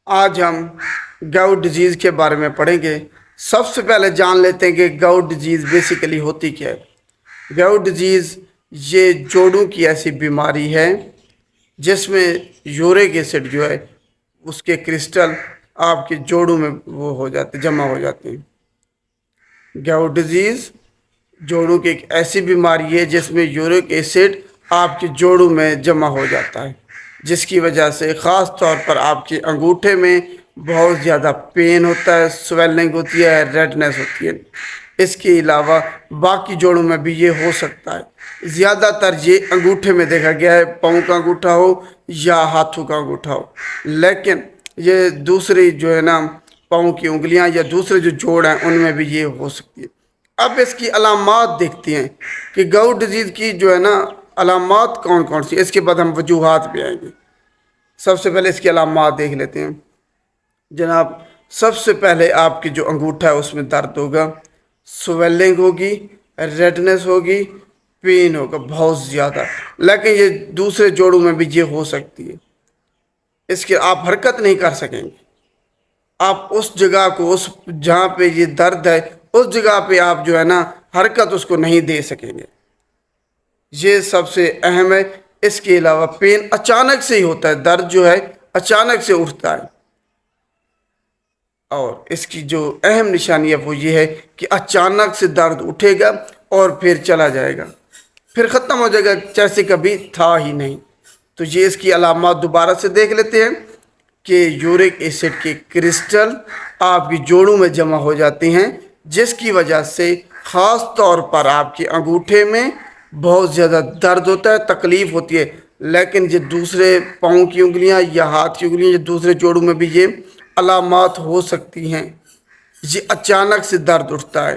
آج ہم gout disease کے بارے میں پڑھیں گے۔ سب سے پہلے جان لیتے ہیں کہ گاؤٹ ڈیزیز بیسیکلی ہوتی کیا ہے۔ گاؤٹ ڈیزیز یہ جوڑوں کی ایسی بیماری ہے جس میں یورک ایسڈ جو ہے اس کے کرسٹل آپ کے جوڑوں میں وہ ہو جاتے جمع ہو جاتے ہیں۔ گاؤٹ ڈیزیز جوڑوں کی ایک ایسی بیماری ہے جس میں یورک ایسڈ آپ کے جوڑوں میں جمع ہو جاتا ہے، جس کی وجہ سے خاص طور پر آپ کے انگوٹھے میں بہت زیادہ پین ہوتا ہے، سویلنگ ہوتی ہے، ریڈنس ہوتی ہے۔ اس کے علاوہ باقی جوڑوں میں بھی یہ ہو سکتا ہے۔ زیادہ تر یہ انگوٹھے میں دیکھا گیا ہے، پاؤں کا انگوٹھا ہو یا ہاتھوں کا انگوٹھا ہو، لیکن یہ دوسری جو ہے نا پاؤں کی انگلیاں یا دوسرے جو جوڑ ہیں ان میں بھی یہ ہو سکتی ہے۔ اب اس کی علامات دیکھتی ہیں کہ گاؤٹ ڈیزیز کی جو ہے نا علامات کون کون سی، اس کے بعد ہم وجوہات پہ آئیں گے۔ سب سے پہلے اس کی علامات دیکھ لیتے ہیں جناب۔ سب سے پہلے آپ کی جو انگوٹھا ہے اس میں درد ہوگا، سویلنگ ہوگی، ریڈنس ہوگی، پین ہوگا بہت زیادہ، لیکن یہ دوسرے جوڑوں میں بھی یہ ہو سکتی ہے۔ اس کے آپ حرکت نہیں کر سکیں گے، آپ اس جگہ کو اس جہاں پہ یہ درد ہے اس جگہ پہ آپ جو ہے نا حرکت اس کو نہیں دے سکیں گے، یہ سب سے اہم ہے۔ اس کے علاوہ پین اچانک سے ہی ہوتا ہے، درد جو ہے اچانک سے اٹھتا ہے، اور اس کی جو اہم نشانی ہے وہ یہ ہے کہ اچانک سے درد اٹھے گا اور پھر چلا جائے گا، پھر ختم ہو جائے گا جیسے کبھی تھا ہی نہیں۔ تو یہ اس کی علامات دوبارہ سے دیکھ لیتے ہیں کہ یورک ایسڈ کے کرسٹل آپ کی جوڑوں میں جمع ہو جاتے ہیں، جس کی وجہ سے خاص طور پر آپ کے انگوٹھے میں بہت زیادہ درد ہوتا ہے، تکلیف ہوتی ہے، لیکن یہ دوسرے پاؤں کی انگلیاں یا ہاتھ کی انگلیاں یا دوسرے جوڑوں میں بھی یہ علامات ہو سکتی ہیں۔ یہ اچانک سے درد اٹھتا ہے،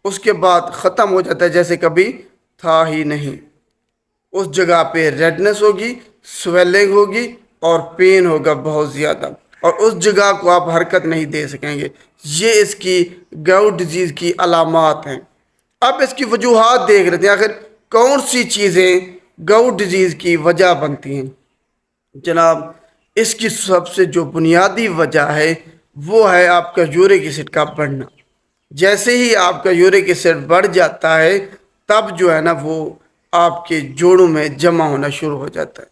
اس کے بعد ختم ہو جاتا ہے جیسے کبھی تھا ہی نہیں۔ اس جگہ پہ ریڈنس ہوگی، سویلنگ ہوگی اور پین ہوگا بہت زیادہ، اور اس جگہ کو آپ حرکت نہیں دے سکیں گے۔ یہ اس کی گاؤٹ ڈیزیز کی علامات ہیں۔ اب اس کی وجوہات دیکھ رہتے ہیں، آخر کون سی چیزیں گاؤٹ ڈیزیز کی وجہ بنتی ہیں۔ جناب اس کی سب سے جو بنیادی وجہ ہے وہ ہے آپ کا یورک ایسڈ کا بڑھنا۔ جیسے ہی آپ کا یورک ایسڈ بڑھ جاتا ہے تب جو ہے نا وہ آپ کے جوڑوں میں جمع ہونا شروع ہو جاتا ہے۔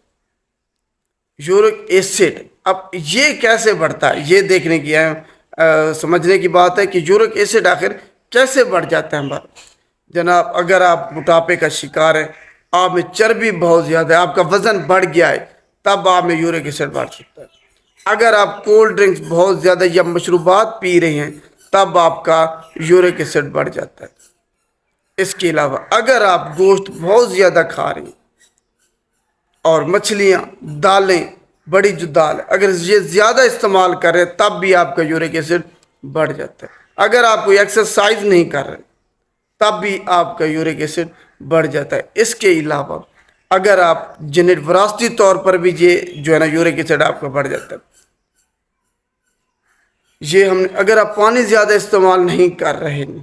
یورک ایسڈ اب یہ کیسے بڑھتا ہے یہ دیکھنے کی سمجھنے کی بات ہے کہ یورک ایسڈ آخر کیسے بڑھ جاتا ہے ہمارا۔ جناب اگر آپ موٹاپے کا شکار ہیں، آپ میں چربی بہت زیادہ ہے، آپ کا وزن بڑھ گیا ہے، تب آپ میں یورک ایسڈ بڑھ سکتا ہے۔ اگر آپ کولڈ ڈرنکس بہت زیادہ یا مشروبات پی رہے ہیں تب آپ کا یورک ایسڈ بڑھ جاتا ہے۔ اس کے علاوہ اگر آپ گوشت بہت زیادہ کھا رہے ہیں اور مچھلیاں، دالیں، بڑی جو دال ہے اگر یہ زیادہ استعمال کر رہے ہیں تب بھی آپ کا یورک ایسڈ بڑھ جاتا ہے۔ اگر آپ کوئی ایکسرسائز نہیں کر رہے تب بھی آپ کا یورک ایسڈ بڑھ جاتا ہے۔ اس کے علاوہ اگر آپ وراثتی طور پر بھی یہ جو ہے نا یورک ایسڈ آپ کا بڑھ جاتا ہے۔ اگر آپ پانی زیادہ استعمال نہیں کر رہے ہیں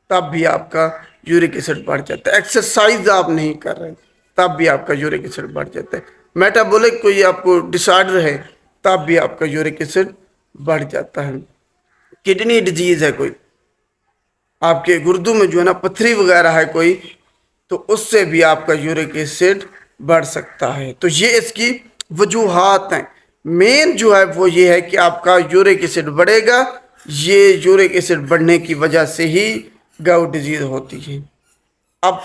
تب بھی آپ کا یورک ایسڈ بڑھ جاتا ہے۔ ایکسرسائز آپ نہیں کر رہے تب بھی آپ کا یورک ایسڈ بڑھ جاتا ہے۔ میٹابولک کوئی آپ کو ڈس آرڈر ہے تب بھی آپ کا یورک ایسڈ بڑھ جاتا ہے۔ کڈنی ڈیزیز ہے کوئی، آپ کے گردوں میں جو ہے نا پتھری وغیرہ ہے کوئی، تو اس سے بھی آپ کا یورک ایسڈ بڑھ سکتا ہے۔ تو یہ اس کی وجوہات ہیں۔ مین جو ہے وہ یہ ہے کہ آپ کا یورک ایسڈ بڑھے گا، یہ یورک ایسڈ بڑھنے کی وجہ سے ہی گاؤٹ ڈیزیز ہوتی ہے۔ اب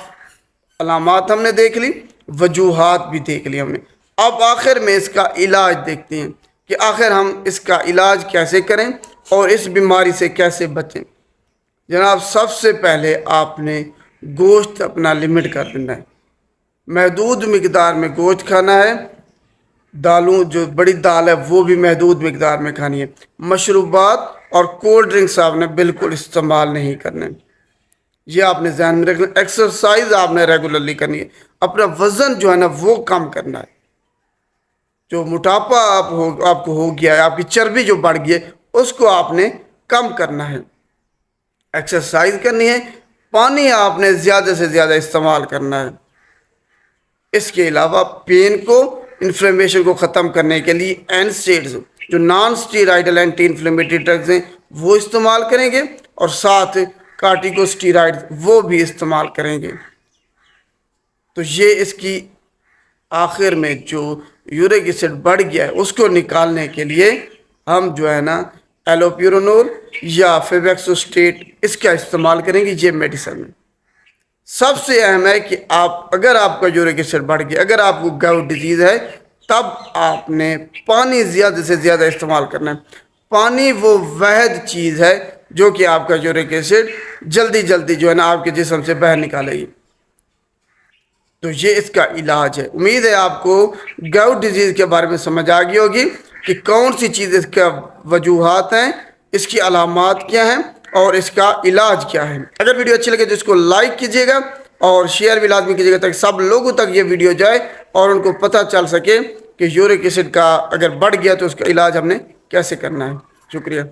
علامات ہم نے دیکھ لی، وجوہات بھی دیکھ لی ہم نے۔ اب آخر میں اس کا علاج دیکھتے ہیں کہ آخر ہم اس کا علاج کیسے کریں اور اس بیماری سے کیسے بچیں۔ جناب سب سے پہلے آپ نے گوشت اپنا لمٹ کر دینا ہے، محدود مقدار میں گوشت کھانا ہے، دالوں جو بڑی دال ہے وہ بھی محدود مقدار میں کھانی ہے، مشروبات اور کولڈ ڈرنکس آپ نے بالکل استعمال نہیں کرنے، یہ آپ نے ذہن میں رکھنا۔ ایکسرسائز آپ نے ریگولرلی کرنی ہے، اپنا وزن جو ہے نا وہ کم کرنا ہے، جو موٹاپا آپ کو ہو گیا ہے، آپ کی چربی جو بڑھ گئی ہے اس کو آپ نے کم کرنا ہے، ایکسرسائز کرنی ہے، پانی آپ نے زیادہ سے زیادہ استعمال کرنا ہے۔ اس کے علاوہ پین کو، انفلیمیشن کو ختم کرنے کے لیے NSAIDs جو نان اسٹیرائڈل اینٹی انفلیمیٹری ڈرگز ہیں وہ استعمال کریں گے، اور ساتھ کارٹیکوسٹیرائڈ وہ بھی استعمال کریں گے۔ تو یہ اس کی آخر میں جو یورک ایسڈ بڑھ گیا ہے اس کو نکالنے کے لیے ہم جو ہے نا ایلوپیورونول یا فیویکسوسٹیٹ اس کا استعمال کریں گے۔ یہ میڈیسن میں سب سے اہم ہے کہ اگر آپ کا یورک ایسڈ بڑھ گیا، اگر آپ کو گاؤٹ ڈیزیز ہے، تب آپ نے پانی زیادہ سے زیادہ استعمال کرنا ہے۔ پانی وہ واحد چیز ہے جو کہ آپ کا یورک ایسڈ جلدی جلدی جو ہے نا آپ کے جسم سے باہر نکالے گی۔ تو یہ اس کا علاج ہے۔ امید ہے آپ کو گاؤٹ ڈیزیز کے بارے میں سمجھ آ گئی ہوگی کہ کون سی چیز اس کا وجوہات ہیں، اس کی علامات کیا ہیں اور اس کا علاج کیا ہے۔ اگر ویڈیو اچھی لگے تو اس کو لائک کیجیے گا اور شیئر بھی لازمی کیجیے گا تاکہ سب لوگوں تک یہ ویڈیو جائے اور ان کو پتہ چل سکے کہ یورک ایسڈ کا اگر بڑھ گیا تو اس کا علاج ہم نے کیسے کرنا ہے۔ شکریہ۔